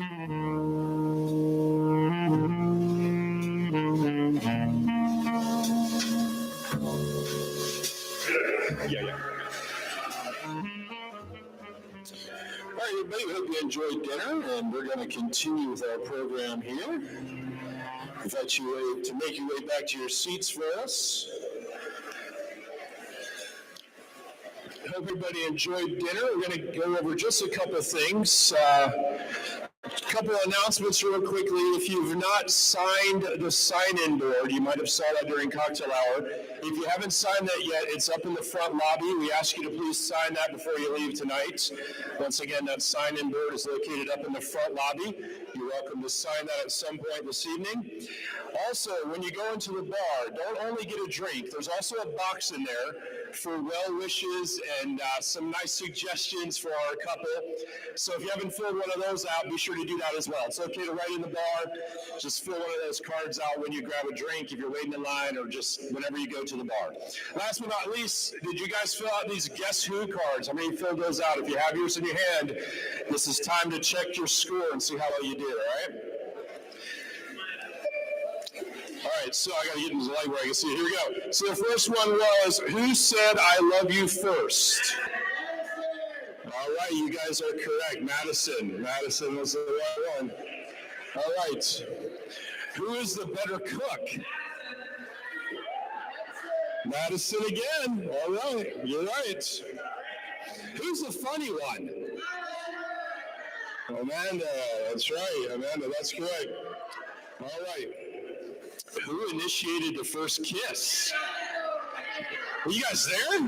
All right, everybody, we hope you enjoyed dinner, and we're going to continue with our program here. I invite you to make your way back to your seats for us. Hope everybody enjoyed dinner. We're going to go over just a couple of things. A couple of announcements real quickly. If you've not signed the sign-in board, you might have saw that during cocktail hour. If you haven't signed that yet, it's up in the front lobby. We ask you to please sign that before you leave tonight. Once again, that sign-in board is located up in the front lobby. You're welcome to sign that at some point this evening. Also, when you go into the bar, don't only get a drink. There's also a box in there for well wishes and some nice suggestions for our couple. So if you haven't filled one of those out, be sure to do that as well. It's okay to write in the bar. Just fill one of those cards out when you grab a drink, if you're waiting in line, or just whenever you go to the bar. Last but not least, did you guys fill out these Guess Who cards? How many filled those out? If you have yours in your hand, this is time to check your score and see how well you did, all right? All right, so I got to get into the light where I can see it. Here we go. So the first one was, who said I love you first? All right, you guys are correct. Mattison. Mattison was the right one. All right. Who is the better cook? Mattison again. All right, you're right. Who's the funny one? Amanda. That's right. Amanda, that's correct. All right. Who initiated the first kiss? Were you guys there?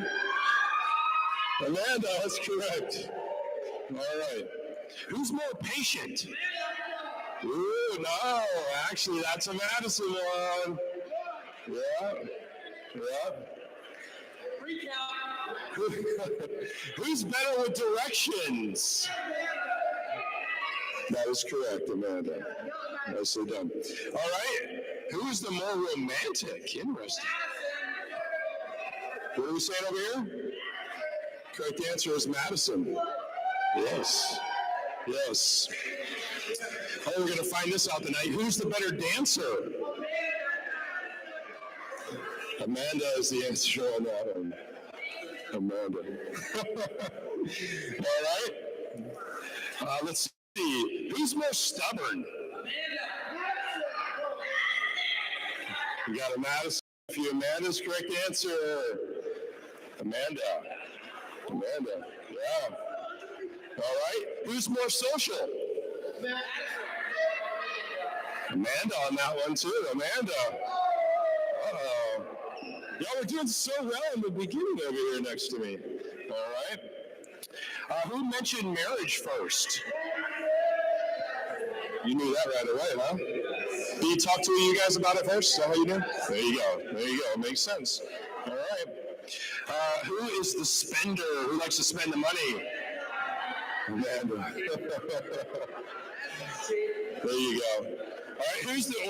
Amanda, that's correct. All right. Who's more patient? Ooh, no. Actually, that's a Mattison one. Yeah. Yeah. Who's better with directions? That is correct, Amanda. Nicely done. All right. Who's the more romantic? Interesting. What are we saying over here? Correct answer is Mattison. Yes. Yes. Oh, we're going to find this out tonight. Who's the better dancer? Amanda is the answer on that one. Amanda. All right. Let's see. Who's more stubborn? We got a Mattison. A few Amanda's correct answer. Amanda. Amanda. Yeah. All right. Who's more social? Amanda on that one too. Amanda. Uh-oh. Y'all were doing so well in the beginning over here next to me. All right. Who mentioned marriage first? You knew that right away, huh? Did you talk to you guys about it first? Is that how you did? There you go. There you go. Makes sense. All right. Who is the spender? Who likes to spend the money? Amanda. There you go. All right. Who's the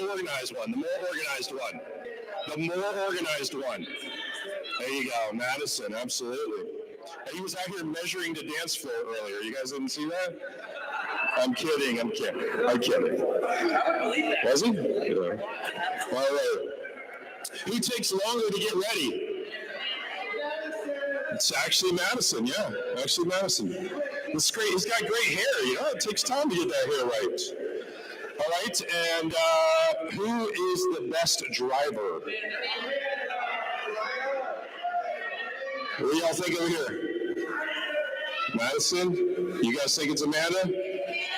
organized one? The more organized one. The more organized one. There you go. Madison. Absolutely. He was out here measuring the dance floor earlier. You guys didn't see that? I'm kidding. I'm kidding. Was he? Yeah. All right. Who takes longer to get ready? It's actually Mattison. Yeah, actually Mattison. It's great. He's got great hair. You know, it takes time to get that hair right. All right. And who is the best driver? What do y'all think over here? Mattison? You guys think it's Amanda?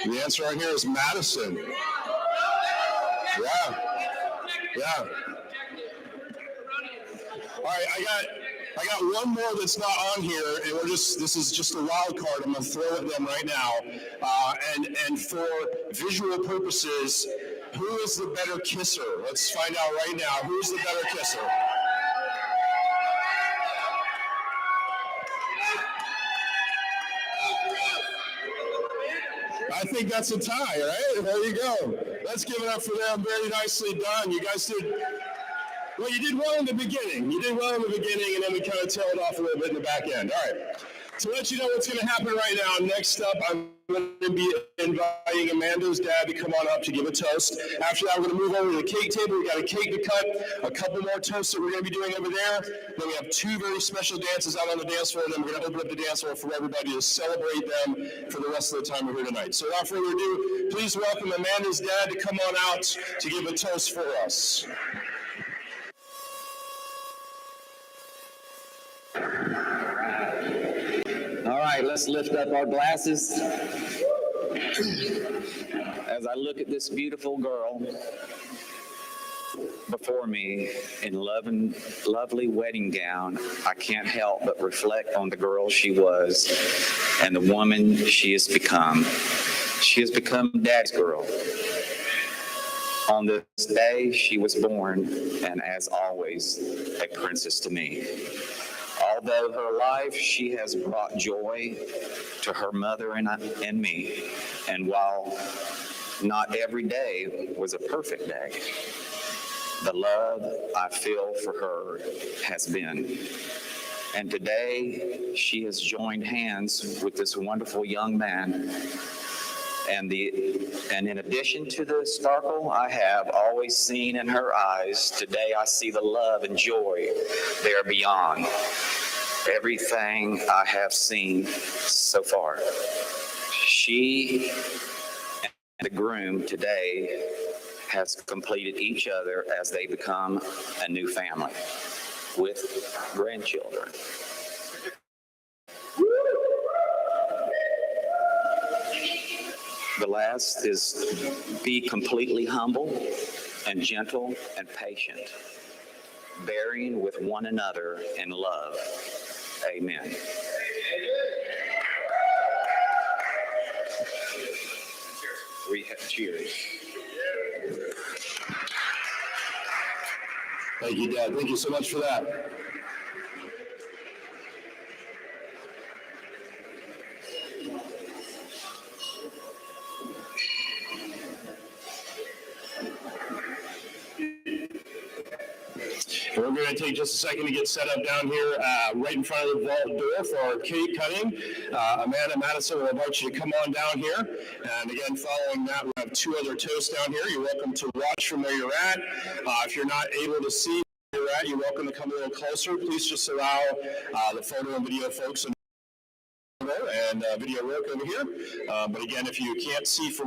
The answer right here is Mattison. Yeah. Yeah. All right, I got one more that's not on here, and this is just a wild card. I'm gonna throw at them right now. And for visual purposes, who is the better kisser? Let's find out right now. Who's the better kisser? I think that's a tie, right? There you go. Let's give it up for them. Very nicely done. You guys did, well, you did well in the beginning. You did well in the beginning, and then we kind of tailed off a little bit in the back end. All right. To let you know what's going to happen right now, next up, I'm going to be inviting Amanda's dad to come on up to give a toast. After that, we're going to move over to the cake table. We got a cake to cut, a couple more toasts that we're going to be doing over there. Then we have two very special dances out on the dance floor. Then we're going to open up the dance floor for everybody to celebrate them for the rest of the time we're here tonight. So without further ado, please welcome Amanda's dad to come on out to give a toast for us. All right, let's lift up our glasses. As I look at this beautiful girl before me in lovely wedding gown, I can't help but reflect on the girl she was and the woman she has become. She has become Dad's girl. On this day, she was born, and as always, a princess to me. Although her life, she has brought joy to her mother and me. And while not every day was a perfect day, the love I feel for her has been. And today, she has joined hands with this wonderful young man. And in addition to the sparkle I have always seen in her eyes, today I see the love and joy there beyond everything I have seen so far. She and the groom today has completed each other as they become a new family with grandchildren. The last is be completely humble and gentle and patient, bearing with one another in love. Amen. We have cheers. Thank you, Dad. Thank you so much for that. We're going to take just a second to get set up down here right in front of the vault door for our cake cutting. Amanda Mattison will invite you to come on down here. And again, following that, we have two other toasts down here. You're welcome to watch from where you're at. If you're not able to see where you're at, you're welcome to come a little closer. Please just allow the photo and video folks and video work over here. But again, if you can't see from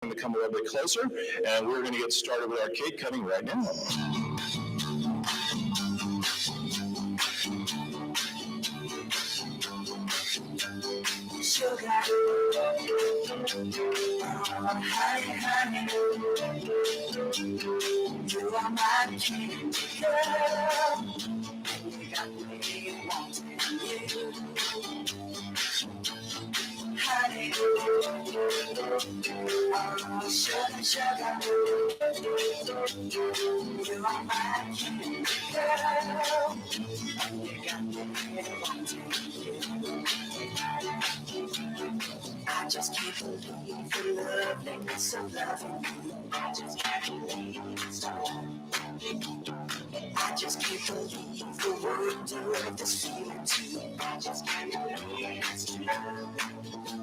to come a little bit closer, and we're going to get started with our cake cutting right now. Sugar, honey, honey, you are my king, girl. You got me wanting you, honey. Oh, sugar, sugar, you are my king, girl. You got me wanting you. I just can't believe the love that gets so loving me. I just can't believe it's done. I just can't believe the wonder of this feeling too. I just can't believe it's true.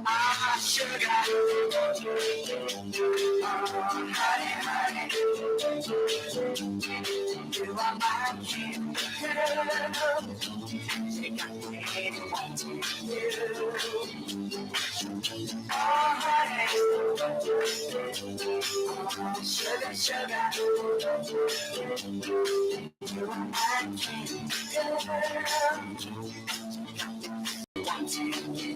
Ah, sugar, oh, honey, honey, you are my king, girl. You got me wanting you. Oh, honey, oh, sugar, sugar, you are my king, girl. Wanting you.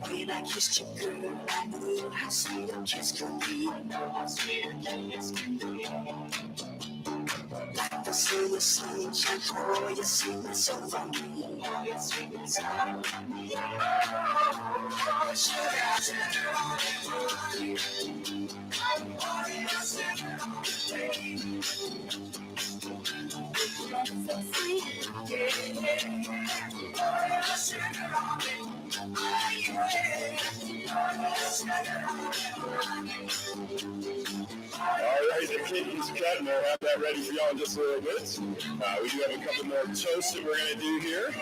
When I kissed you, girl, I knew how sweet a kiss could be. How sweet a kiss could be. Like the summer sunshine, pour your sweetness over me. Pour your sweetness over me. Oh, sugar, sugar, honey, honey, sugar, honey, so sweet, yeah. Oh, sugar, honey. All right, cake is cut, and we'll have that ready for y'all in just a little bit. We do have a couple more toasts that we're going to do here.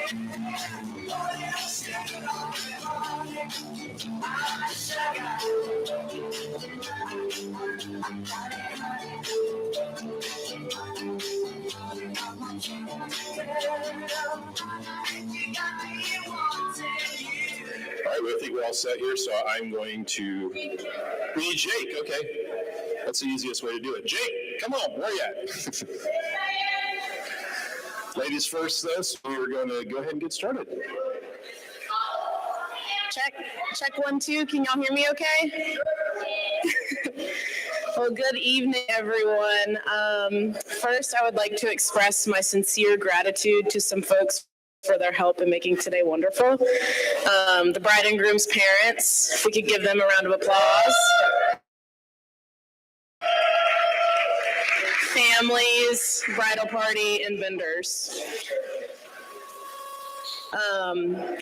All right, well, I think we're all set here, so I'm going to... We need Jake, okay. That's the easiest way to do it. Jake, come on, where are you at? Ladies first, though, so we're going to go ahead and get started. Check 1, 2. Can y'all hear me okay? Well, good evening, everyone. First, I would like to express my sincere gratitude to some folks for their help in making today wonderful. The bride and groom's parents, if we could give them a round of applause. Families, bridal party, and vendors.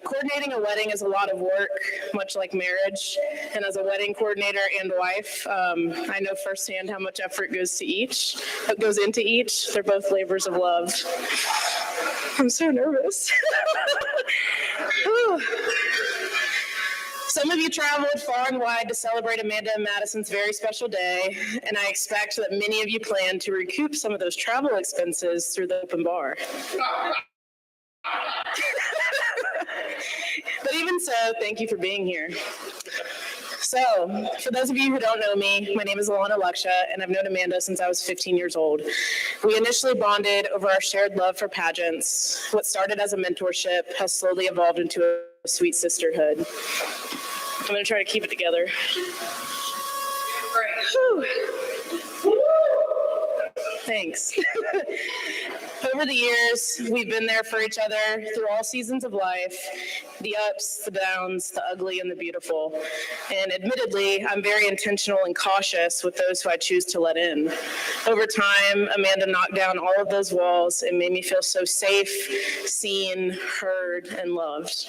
Coordinating a wedding is a lot of work, much like marriage. And as a wedding coordinator and wife, I know firsthand how much effort goes into each. They're both labors of love. I'm so nervous. Some of you traveled far and wide to celebrate Amanda and Mattison's very special day, and I expect that many of you plan to recoup some of those travel expenses through the open bar. But even so, thank you for being here. So, for those of you who don't know me, my name is Alana Laksha, and I've known Amanda since I was 15 years old. We initially bonded over our shared love for pageants. What started as a mentorship has slowly evolved into a sweet sisterhood. I'm going to try to keep it together. Whew. Thanks. Over the years, we've been there for each other through all seasons of life, the ups, the downs, the ugly, and the beautiful. And admittedly, I'm very intentional and cautious with those who I choose to let in. Over time, Amanda knocked down all of those walls and made me feel so safe, seen, heard, and loved.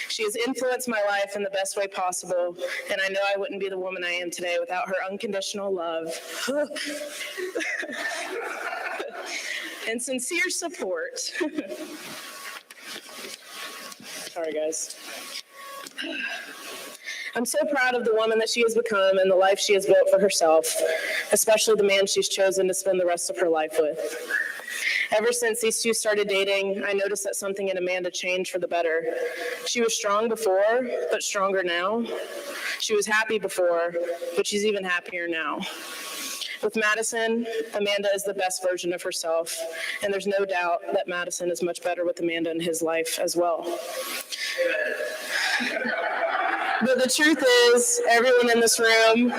She has influenced my life in the best way possible, and I know I wouldn't be the woman I am today without her unconditional love and sincere support. Sorry, guys. I'm so proud of the woman that she has become and the life she has built for herself, especially the man she's chosen to spend the rest of her life with. Ever since these two started dating, I noticed that something in Amanda changed for the better. She was strong before, but stronger now. She was happy before, but she's even happier now. With Mattison, Amanda is the best version of herself, and there's no doubt that Mattison is much better with Amanda in his life as well. But the truth is, everyone in this room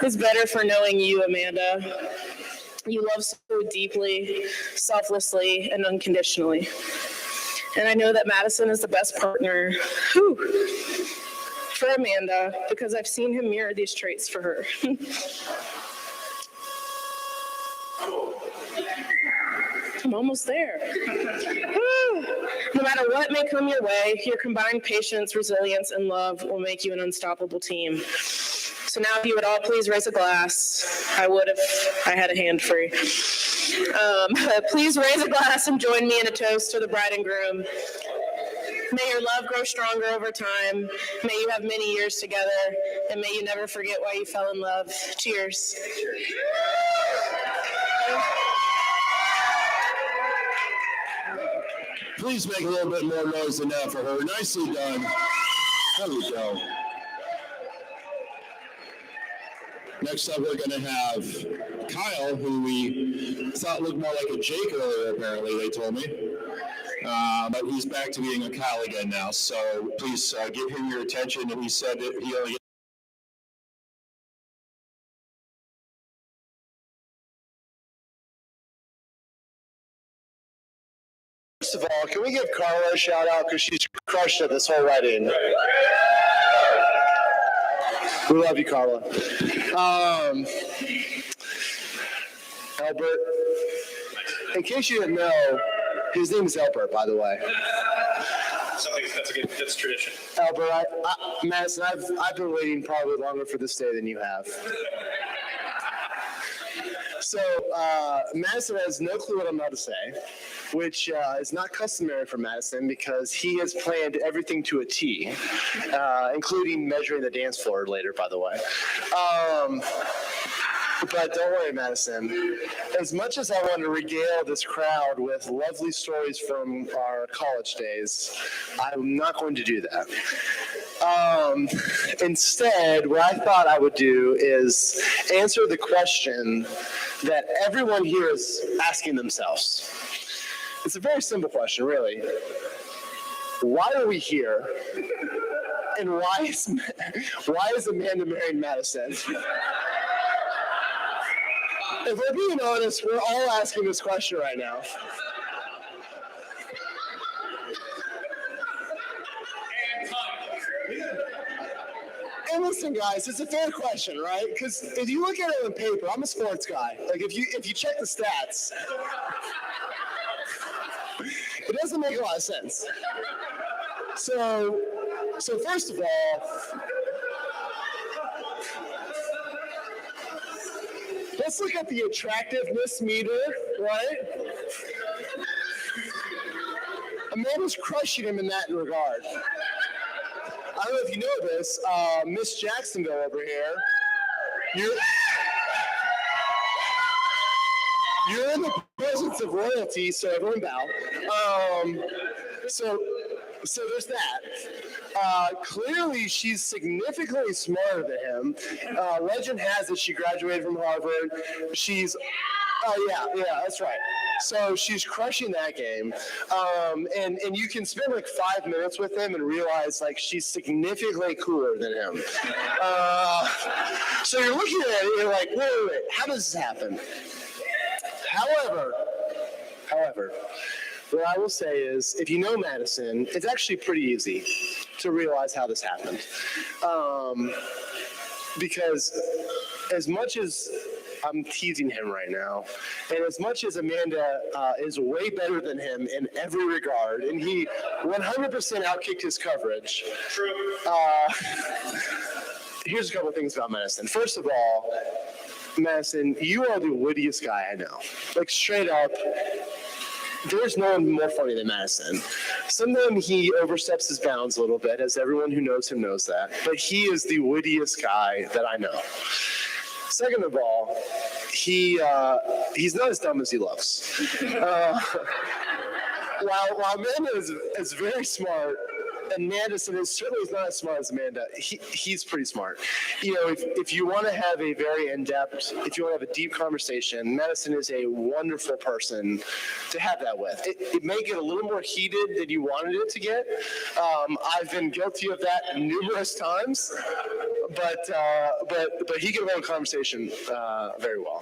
is better for knowing you, Amanda. You love so deeply, selflessly, and unconditionally. And I know that Mattison is the best partner for Amanda because I've seen him mirror these traits for her. I'm almost there. No matter what may come your way, your combined patience, resilience, and love will make you an unstoppable team. So now if you would all please raise a glass. I would if I had a hand free. Please raise a glass and join me in a toast to the bride and groom. May your love grow stronger over time. May you have many years together, and may you never forget why you fell in love. Cheers. Please make a little bit more noise than that for her. Nicely done. There we go. Next up, we're going to have Kyle, who we thought looked more like a Jake earlier, apparently, they told me. But he's back to being a Kyle again now, so please give him your attention. And he said that he only... First of all, can we give Carla a shout out because she's crushed it this whole wedding. We love you, Carla. Albert, in case you didn't know, his name is Albert, by the way. That's tradition. Albert, Madison, I've been waiting probably longer for this day than you have. So Mattison has no clue what I'm about to say, which is not customary for Mattison because he has planned everything to a T, including measuring the dance floor later, by the way. But don't worry, Mattison. As much as I want to regale this crowd with lovely stories from our college days, I'm not going to do that. Instead, what I thought I would do is answer the question that everyone here is asking themselves. It's a very simple question, really. Why are we here? And why is Amanda marrying Mattison? If we're being honest, we're all asking this question right now. And listen, guys, it's a fair question, right? Because if you look at it on paper, I'm a sports guy. Like if you check the stats, it doesn't make a lot of sense. So first of all, let's look at the attractiveness meter, right? Amanda's crushing him in that regard. I don't know if you know this, Miss Jacksonville over here, you're in the presence of royalty, so everyone bow. So there's that. Clearly, she's significantly smarter than him. Legend has it she graduated from Harvard. Yeah, that's right. So she's crushing that game. And you can spend like 5 minutes with him and realize like she's significantly cooler than him. So you're looking at it and you're like, wait, how does this happen? However, what I will say is, if you know Mattison, it's actually pretty easy to realize how this happened. Because as much as I'm teasing him right now, and as much as Amanda is way better than him in every regard, and he 100% outkicked his coverage. True. Here's a couple of things about Mattison. First of all, Mattison, you are the wittiest guy I know. Like straight up, there's no one more funny than Mattison. Sometimes he oversteps his bounds a little bit, as everyone who knows him knows that. But he is the wittiest guy that I know. Second of all, he's not as dumb as he looks. While Amanda is very smart, and Mattison is certainly not as smart as Amanda. He's pretty smart. You know, if you want to have a very in-depth, if you want to have a deep conversation, Mattison is a wonderful person to have that with. It may get a little more heated than you wanted it to get. I've been guilty of that numerous times, but he can hold a conversation very well.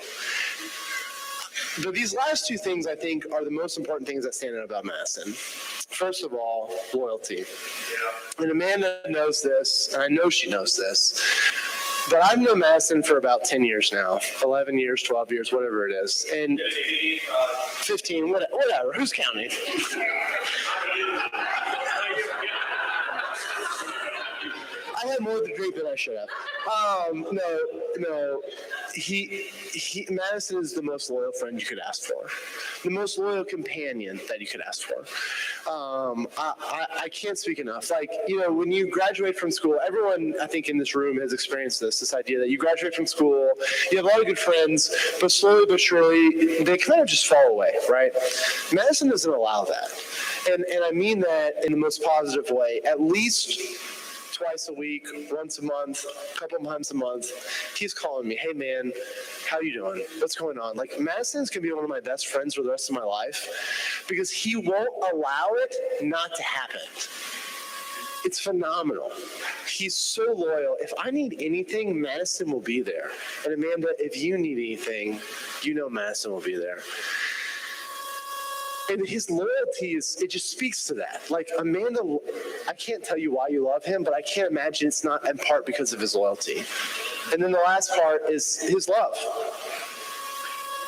But these last two things, I think, are the most important things that stand out about Mattison. First of all, loyalty. Yeah. And Amanda knows this, and I know she knows this, but I've known Mattison for about 10 years now, 11 years, 12 years, whatever it is. And 15, whatever, who's counting? I had more to drink than I should have. No. Mattison is the most loyal friend you could ask for, the most loyal companion that you could ask for. I can't speak enough. Like, you know, when you graduate from school, everyone I think in this room has experienced this idea that you graduate from school, you have a lot of good friends, but slowly but surely they kind of just fall away, right? Mattison doesn't allow that, and I mean that in the most positive way. At least twice a week, once a month, a couple of times a month, he's calling me, hey man, how you doing? What's going on? Like, Madison's gonna be one of my best friends for the rest of my life because he won't allow it not to happen. It's phenomenal. He's so loyal. If I need anything, Mattison will be there. And Amanda, if you need anything, you know Mattison will be there. And his loyalty it just speaks to that. Like, Amanda, I can't tell you why you love him, but I can't imagine it's not in part because of his loyalty. And then the last part is his love.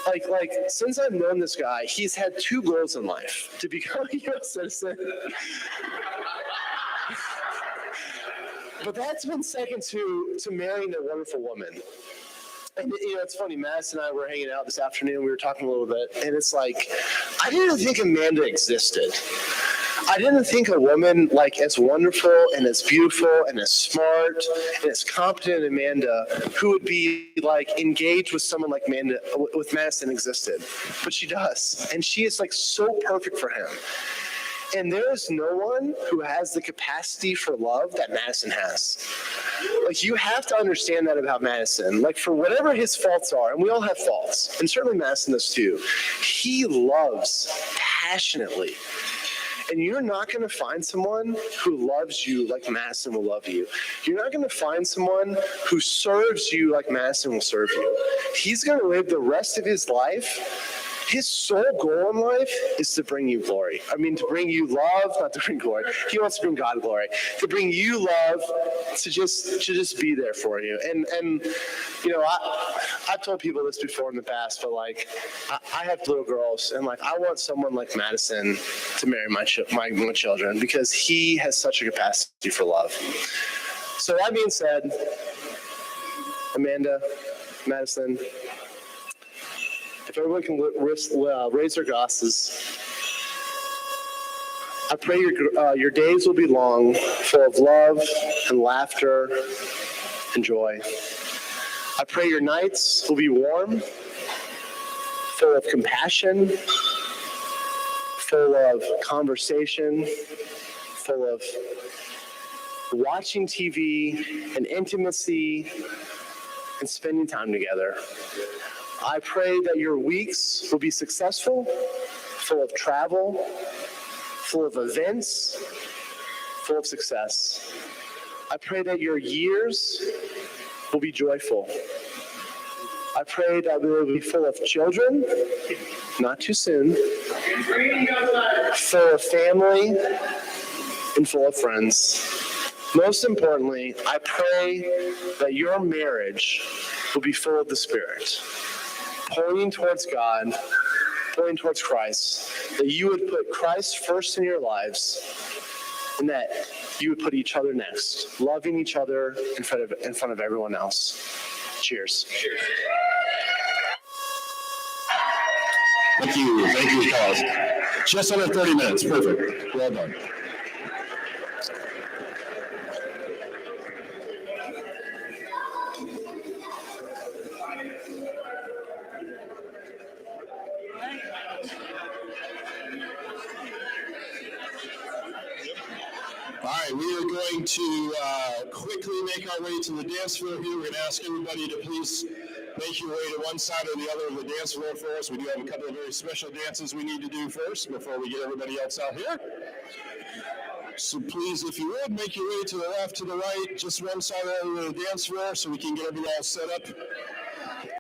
Like since I've known this guy, he's had 2 goals in life: to become a U.S. citizen. But that's been second to marrying a wonderful woman. And it's funny, Mattison and I were hanging out this afternoon. We were talking a little bit, and it's like, I didn't think Amanda existed. I didn't think a woman like as wonderful and as beautiful and as smart and as competent Amanda, who would be like engaged with someone like Amanda, with Mattison, existed. But she does, and she is like so perfect for him. And there is no one who has the capacity for love that Mattison has. Like, you have to understand that about Mattison. Like, for whatever his faults are, and we all have faults, and certainly Mattison does too, he loves passionately. And you're not going to find someone who loves you like Mattison will love you. You're not going to find someone who serves you like Mattison will serve you. He's going to live the rest of his life. His sole goal in life is to bring you glory. I mean, to bring you love, not to bring glory. He wants to bring God glory. To bring you love, to just be there for you. And I've told people this before in the past, but like, I have little girls, and like, I want someone like Mattison to marry my children, because he has such a capacity for love. So that being said, Amanda, Mattison, if everyone can raise their glasses, I pray your days will be long, full of love and laughter and joy. I pray your nights will be warm, full of compassion, full of conversation, full of watching TV and intimacy and spending time together. I pray that your weeks will be successful, full of travel, full of events, full of success. I pray that your years will be joyful. I pray that we will be full of children, not too soon, full of family, and full of friends. Most importantly, I pray that your marriage will be full of the Spirit, pointing towards God, pointing towards Christ, that you would put Christ first in your lives, and that you would put each other next, loving each other in front of everyone else. Cheers. Thank you, Carlos. Just under 30 minutes, perfect. Well done. All right, we are going to quickly make our way to the dance floor here. We're going to ask everybody to please make your way to one side or the other of the dance floor for us. We do have a couple of very special dances we need to do first before we get everybody else out here. So please, if you would, make your way to the left, to the right, just one side or the other of the dance floor so we can get everybody all set up.